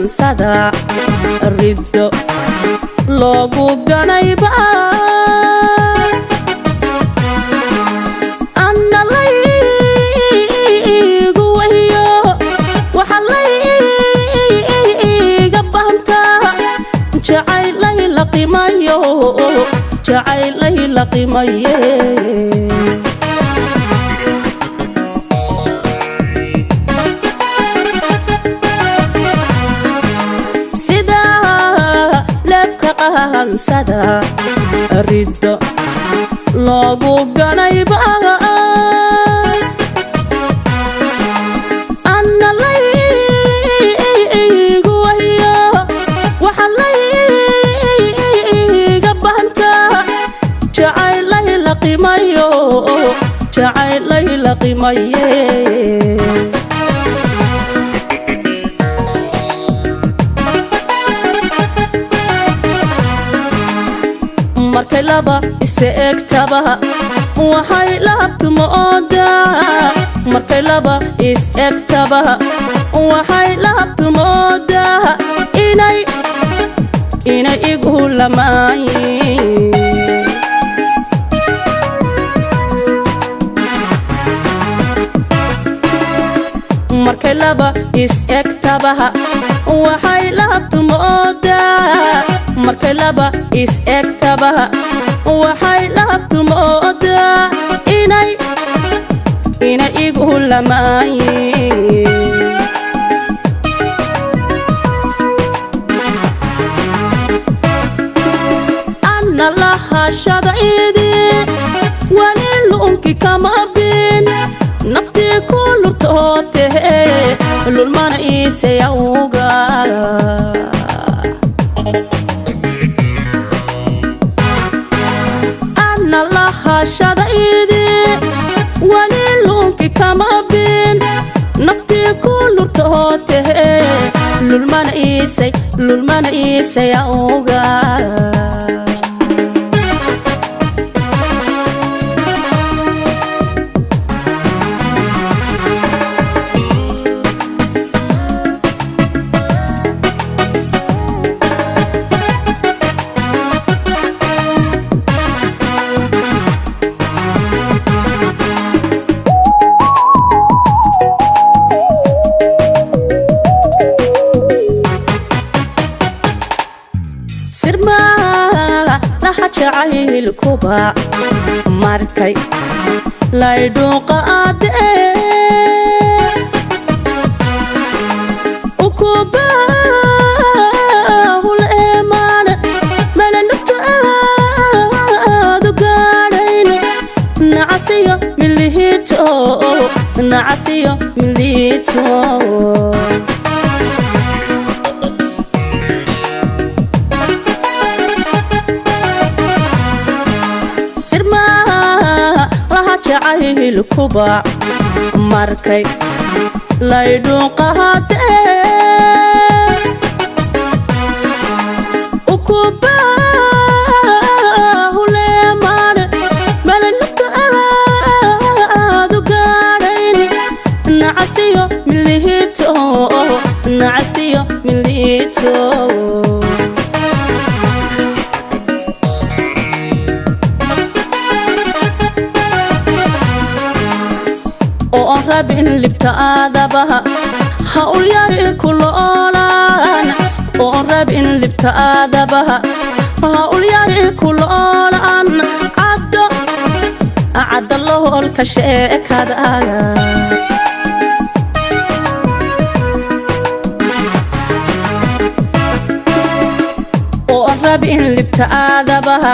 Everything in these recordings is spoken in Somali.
qahansada riddo loogu ganayba anna laygu wahiyo waxa layga bahanta jacaylay la qimayo jacaylay la qimaye qahansada riddo loogu ganayba anna laygu wahiyo waxa layga bahanta jacaylay la qimayo jacaylay la qimaye markay laba is-eegtaba waxay laabtuma ooda markay laba is-eegtaba waxay laabtuma ooda inay igu lamaayin markay laba is-eegtaba waxay laabtuma ooda markay laba is-eegtaba waxay laabtuma ooda inay igu lamaayin anna lahashada idi wali luunki kama bin naftii ku lurtoote lulmana iisayawga lahashada idi wali luunki kama bin naftii ku lurtoote lulmana iisayawga jacaylkuba markay laydhuuqa aadee ukubahul eemaan malanugta aadu gaadhayn nacasiyo milihiito nacasiyo milihiito jacaylkuba markay laydhuuqa aadee ukubahul eemaan malanugta aadu gaadhayn nacasiyo milihiito nacasiyo milihiito rabin libta aadabaha haul yari kuloolan oo rabin libta aadabaha haul yari kuloolan cadda loholka sheekadaaga oo rabin libta aadabaha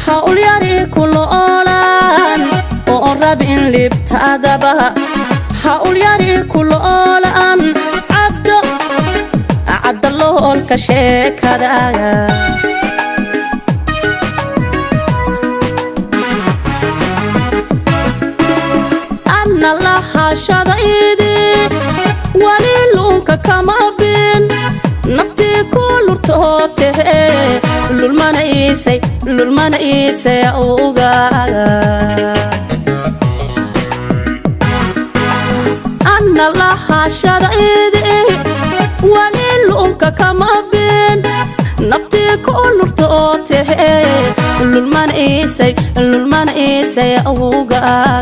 haul yari kuloolan oo rabin libta aadabaha haul yari kuloolan cadda loholka sheekadaaga anna lahashada idi wali luunka kama bin naftii ku lurtoote lulmana iisay awgaaga anna lahashada idi wali luunka لونك كما بين نفتي كل رتوته للمن إيسي أوغا